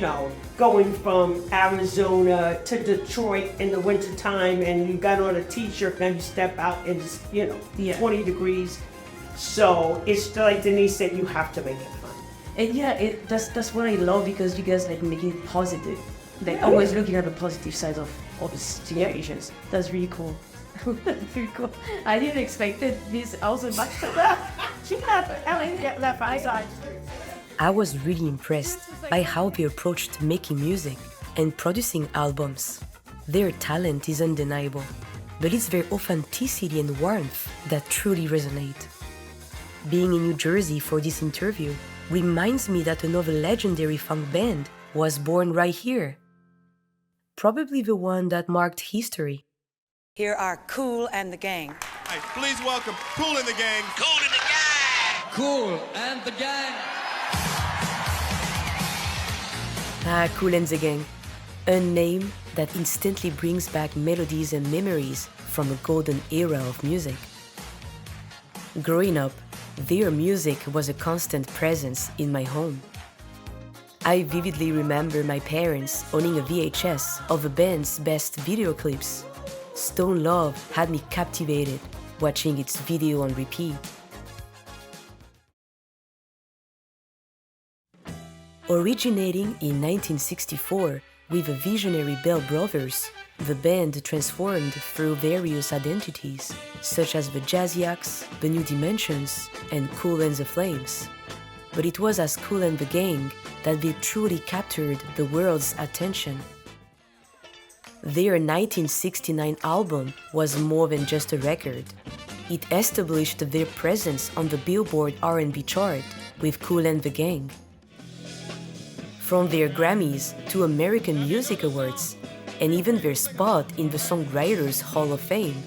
going from Arizona to Detroit in the wintertime and you got on a t-shirt and you step out and it's, 20 degrees. So it's like Denise said, you have to make it fun. And that's what I love because you guys making it positive. Always looking at the positive side of the situations. That's really cool. Very cool. I didn't expect this also much for that. I was really impressed by how they approached making music and producing albums. Their talent is undeniable, but it's their authenticity and warmth that truly resonate. Being in New Jersey for this interview reminds me that another legendary funk band was born right here. Probably the one that marked history. Here are Kool and the Gang. Hey, please welcome Kool and the Gang. Kool and the Gang. Kool and the Gang. Kool and the Gang. A name that instantly brings back melodies and memories from a golden era of music. Growing up, their music was a constant presence in my home. I vividly remember my parents owning a VHS of the band's best video clips. Stone Love had me captivated, watching its video on repeat. Originating in 1964 with the visionary Bell Brothers, the band transformed through various identities, such as the Jazziacs, the New Dimensions, and Kool and the Flames. But it was as Kool and the Gang that they truly captured the world's attention. Their 1969 album was more than just a record. It established their presence on the Billboard R&B chart with Kool and the Gang. From their Grammys to American Music Awards, and even their spot in the Songwriters Hall of Fame,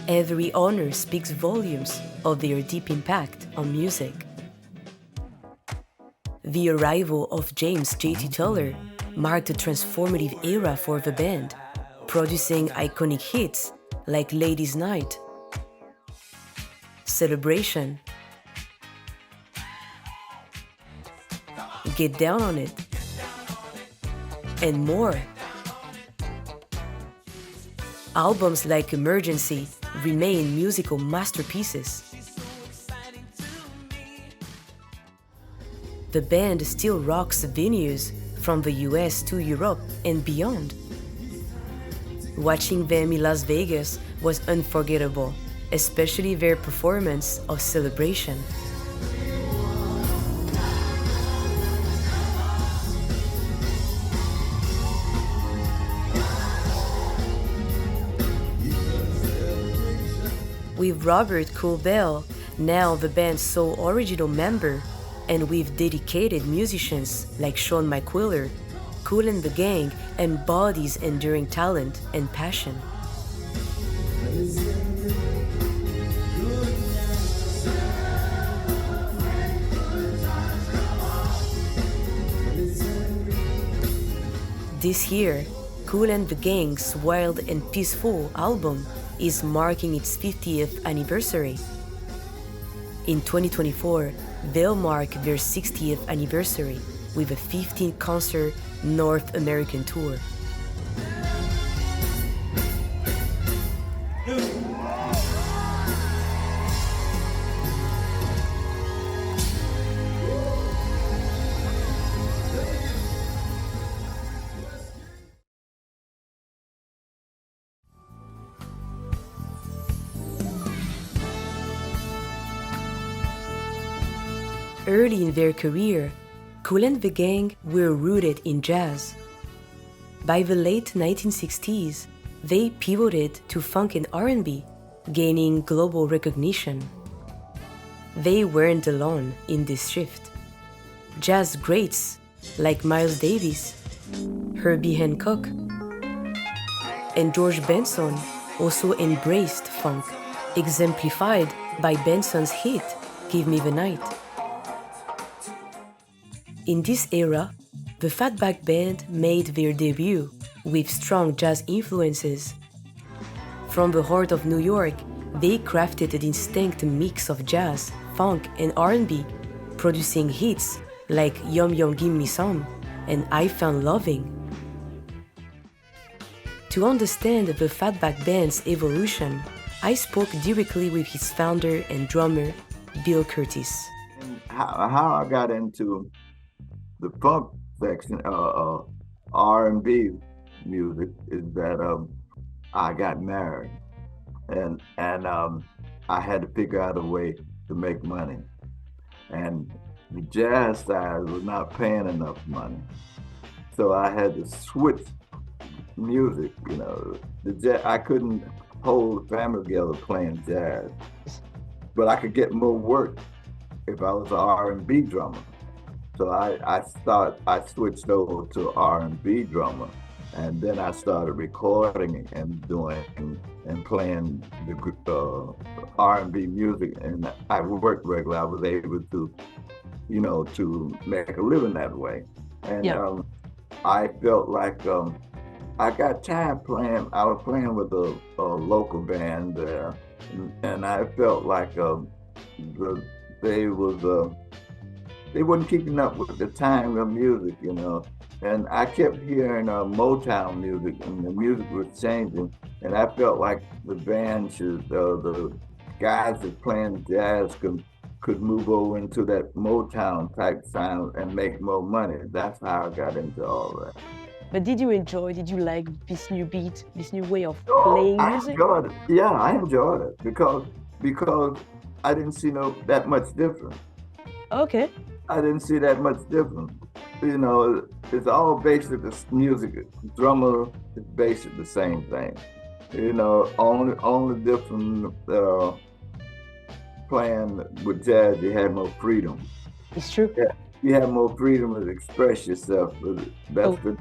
every honor speaks volumes of their deep impact on music. The arrival of James J.T. Tuller marked a transformative era for the band, producing iconic hits like Ladies' Night, Celebration, Get Down on It, and more. Albums like Emergency remain musical masterpieces. The band still rocks venues from the US to Europe and beyond. Watching them in Las Vegas was unforgettable, especially their performance of Celebration. With Robert Kool Bell, now the band's sole original member, and with dedicated musicians like Sean McWhiller, Kool and the Gang embodies enduring talent and passion. This year, Kool and the Gang's Wild and Peaceful album is marking its 50th anniversary. In 2024, they'll mark their 60th anniversary with a 15-concert North American tour. Early in their career, Kool and the Gang were rooted in jazz. By the late 1960s, they pivoted to funk and R&B, gaining global recognition. They weren't alone in this shift. Jazz greats like Miles Davis, Herbie Hancock, and George Benson also embraced funk, exemplified by Benson's hit, Give Me the Night. In this era, the Fatback Band made their debut with strong jazz influences. From the heart of New York, they crafted a distinct mix of jazz, funk, and R&B, producing hits like Yum Yum Gimme Some and I Found Loving. To understand the Fatback Band's evolution, I spoke directly with his founder and drummer, Bill Curtis. How I got into the funk section, R&B music, is that I got married, and I had to figure out a way to make money, and the jazz side was not paying enough money, so I had to switch music. You know, the jazz, I couldn't hold the family together playing jazz, but I could get more work if I was an R&B drummer. So I switched over to R&B drummer, and then I started recording and doing and playing the R&B music, and I worked regularly. I was able to, you know, to make a living that way. And I felt like I got tired playing. I was playing with a local band there, and I felt like they was they wasn't keeping up with the time of music, you know. And I kept hearing Motown music, and the music was changing, and I felt like the band should, the guys that playing jazz could move over into that Motown type sound and make more money. That's how I got into all that. But did you like this new beat, this new way of playing music? I enjoyed it. Yeah, I enjoyed it because I didn't see that much difference. Okay. I didn't see that much difference. You know, it's all basically the music. Drummer is basically the same thing. You know, only different. Playing with jazz, you had more freedom. It's true. Yeah, you have more freedom to express yourself. That's good.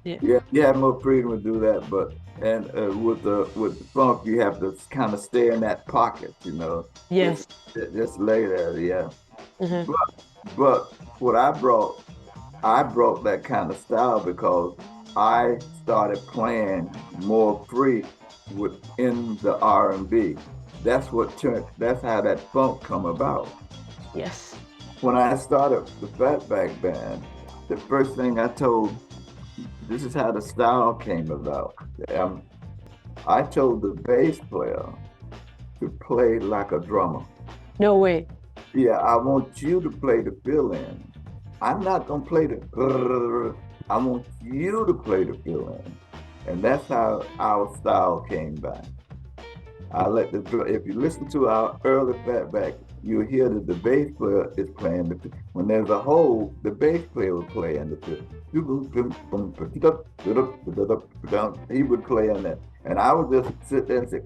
Yeah. You have more freedom to do that, but with the funk, you have to kind of stay in that pocket, you know. Yes. Just lay there, yeah. Mm-hmm. But what I brought that kind of style because I started playing more free within the R&B. That's how that funk come about. Yes. When I started the Fatback Band, the first thing I told, this is how the style came about. I told the bass player to play like a drummer. No way. Yeah, I want you to play the fill-in. I'm not gonna play the. I want you to play the fill-in, and that's how our style came back. If you listen to our early Fatback, you'll hear that the bass player is playing when there's a hole, the bass player will play in the fill. He would play in that, and I would just sit there and say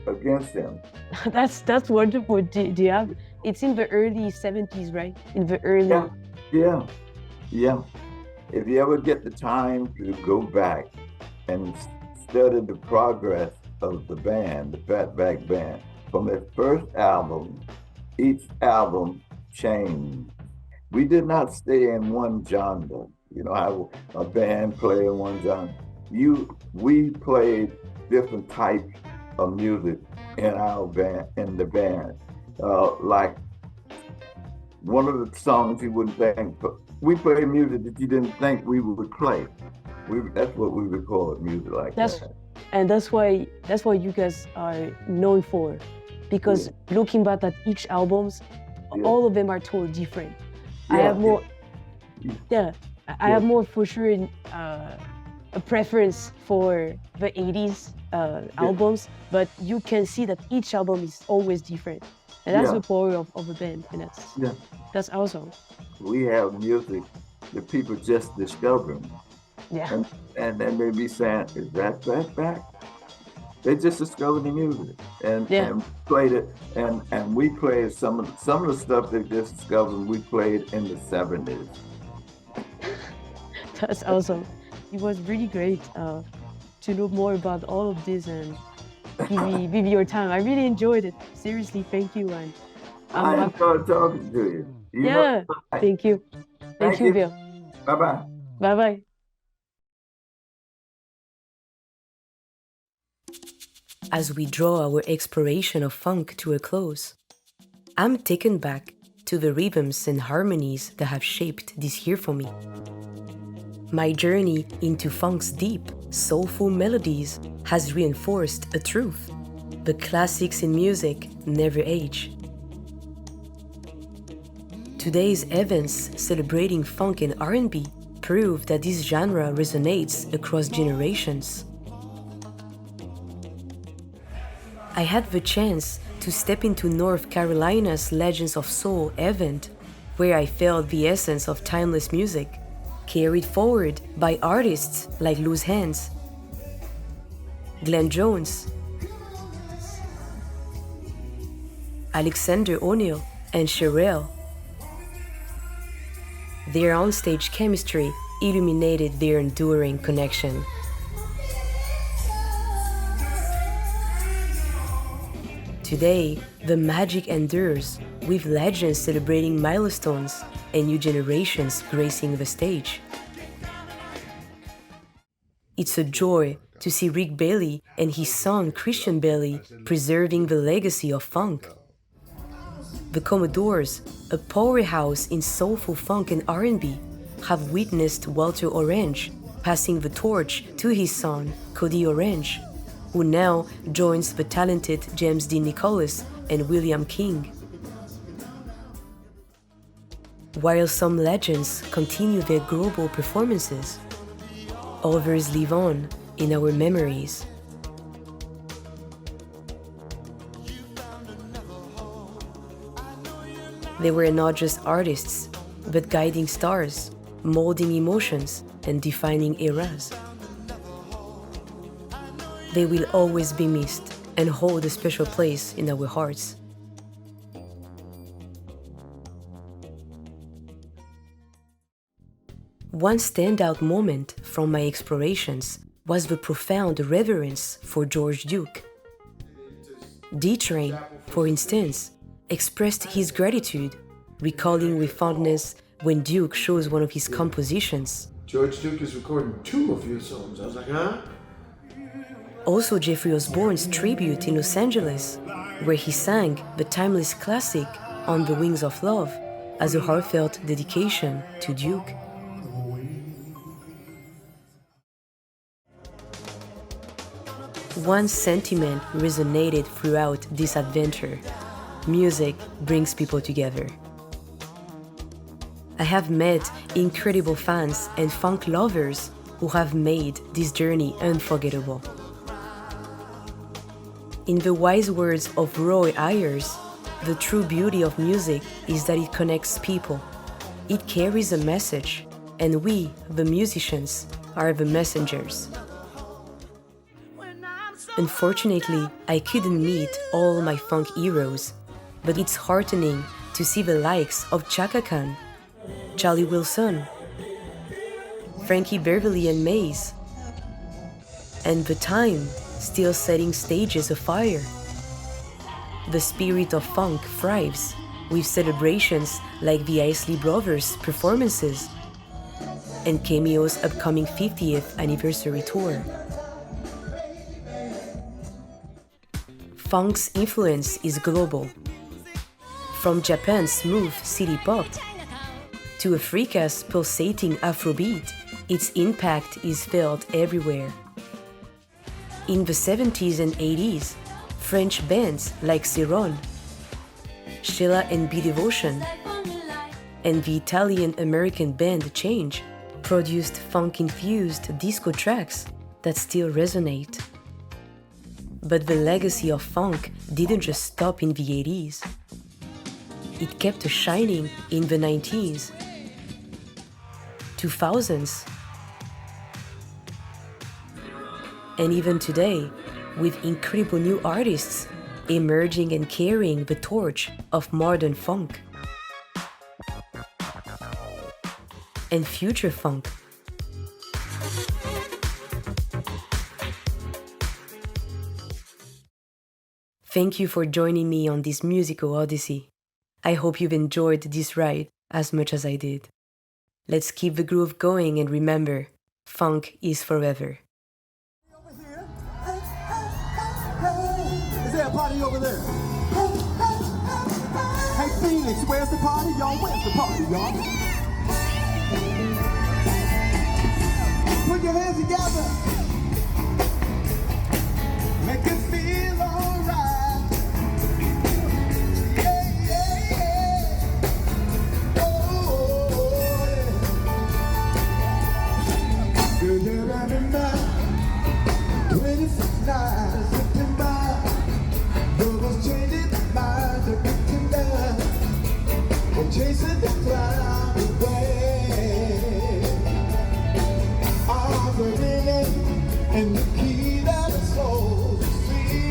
against him. That's wonderful. Do you have? It's in the early 70s, right? In the early. Yeah. If you ever get the time to go back and study the progress of the band, the Fatback Band, from their first album, each album changed. We did not stay in one genre. You know how a band play in one genre. We played different types of music in our band, in the band. Like one of the songs you wouldn't think, we played music that you didn't think we would play. That's what we record music like that. And that's why you guys are known for, because looking back at each albums, all of them are totally different. I have more, I have more for sure a preference for the 80s albums, but you can see that each album is always different. And that's the power of a band, and that's awesome. We have music that people just discovering. Yeah. And they may be saying, is that back? They just discovered the music and played it, and we played some of the stuff they just discovered. We played in the 70s. That's awesome. It was really great to know more about all of this and give me your time. I really enjoyed it. Seriously, thank you. And I enjoyed talking to you. Thank you. Thank you, Bill. Bye-bye. Bye-bye. As we draw our exploration of funk to a close, I'm taken back to the rhythms and harmonies that have shaped this year for me. My journey into funk's deep, soulful melodies has reinforced a truth: the classics in music never age. Today's events celebrating funk and R&B prove that this genre resonates across generations. I had the chance to step into North Carolina's Legends of Soul event, where I felt the essence of timeless music, carried forward by artists like Loose Hands, Glenn Jones, Alexander O'Neal, and Cherrelle. Their onstage chemistry illuminated their enduring connection. Today, the magic endures, with legends celebrating milestones and new generations gracing the stage. It's a joy to see Rick Bailey and his son Christian Bailey preserving the legacy of funk. the Commodores, a powerhouse in soulful funk and R&B, have witnessed Walter Orange passing the torch to his son, Cody Orange, who now joins the talented James Dean Nicholas and William King. While some legends continue their global performances, others live on in our memories. They were not just artists, but guiding stars, molding emotions and defining eras. They will always be missed and hold a special place in our hearts. One standout moment from my explorations was the profound reverence for George Duke. D-Train, for instance, expressed his gratitude, recalling with fondness when Duke shows one of his compositions. George Duke is recording 2 of your songs. I was like, huh? Also Jeffrey Osborne's tribute in Los Angeles, where he sang the timeless classic On the Wings of Love as a heartfelt dedication to Duke. One sentiment resonated throughout this adventure: music brings people together. I have met incredible fans and funk lovers who have made this journey unforgettable. In the wise words of Roy Ayers, the true beauty of music is that it connects people. It carries a message, and we, the musicians, are the messengers. Unfortunately, I couldn't meet all my funk heroes, but it's heartening to see the likes of Chaka Khan, Charlie Wilson, Frankie Beverly and Maze, and The Time still setting stages afire. The spirit of funk thrives with celebrations like the Isley Brothers' performances and Cameo's upcoming 50th anniversary tour. Funk's influence is global. From Japan's smooth city pop to Africa's pulsating Afrobeat, its impact is felt everywhere. In the 70s and 80s, French bands like Ciron, Sheila and B Devotion, and the Italian-American band Change produced funk-infused disco tracks that still resonate. But the legacy of funk didn't just stop in the 80s. It kept shining in the 90s, 2000s, and even today, with incredible new artists emerging and carrying the torch of modern funk and future funk. Thank you for joining me on this musical odyssey. I hope you've enjoyed this ride as much as I did. Let's keep the groove going and remember, funk is forever. Is there a party over there? Hey Phoenix, where's the party, y'all? Where's the party, y'all? Put your hands together. Make it feel alright. Yeah, yeah, yeah. Oh, yeah. Girl, you're running now. 26 nights, September. Girls changing their minds, they're getting down. We're chasing the cloud away. Arms are ringing, and the key that is so sweet.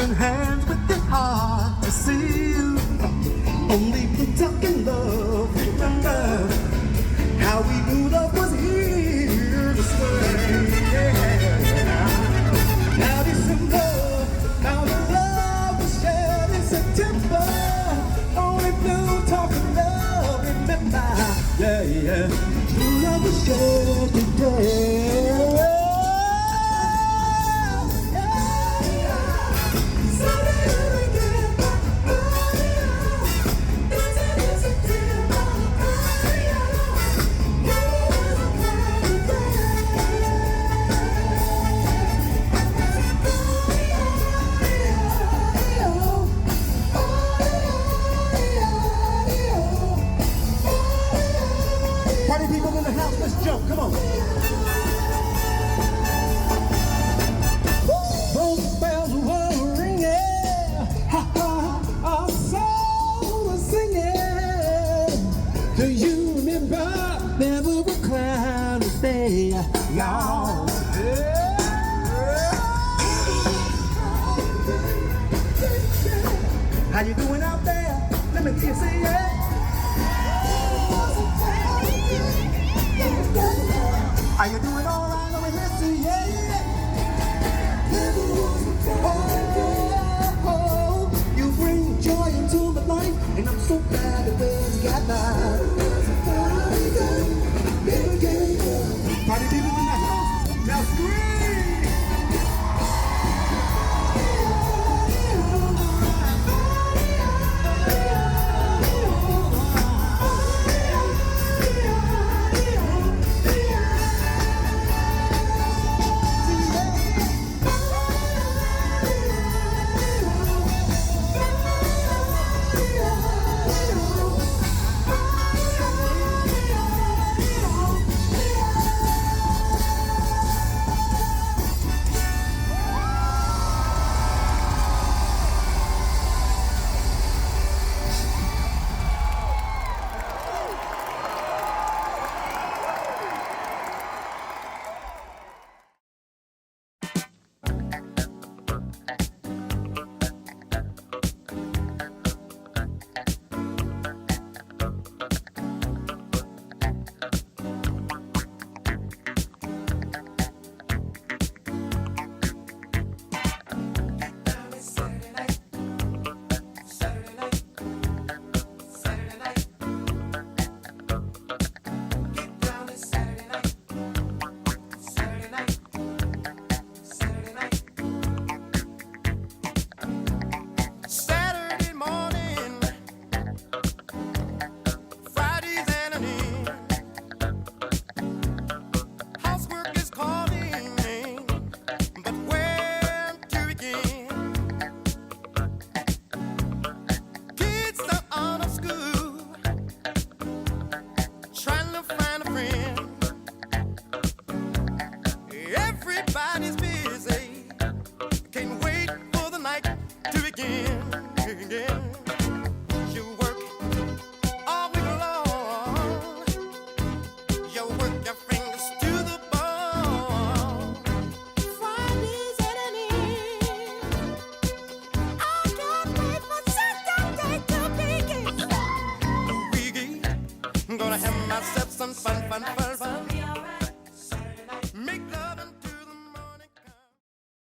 holding hands with your heart to see you. Only for talking love, remember how we knew love was here to stay. Now December, now the love was shared in September. Only blue talking love, remember, yeah, yeah. True love was shared today. Party people in the house, let's jump, come on. Those bells were ringing, ha ha, our soul was singing. Do you remember? Never a cloudy day, y'all. How you doing out there? Let me hear you say yeah. Are you doing all right over here? Say yeah. Oh, you bring joy into my life, and I'm so glad that we're together. Party people in the house, now scream! Gonna have myself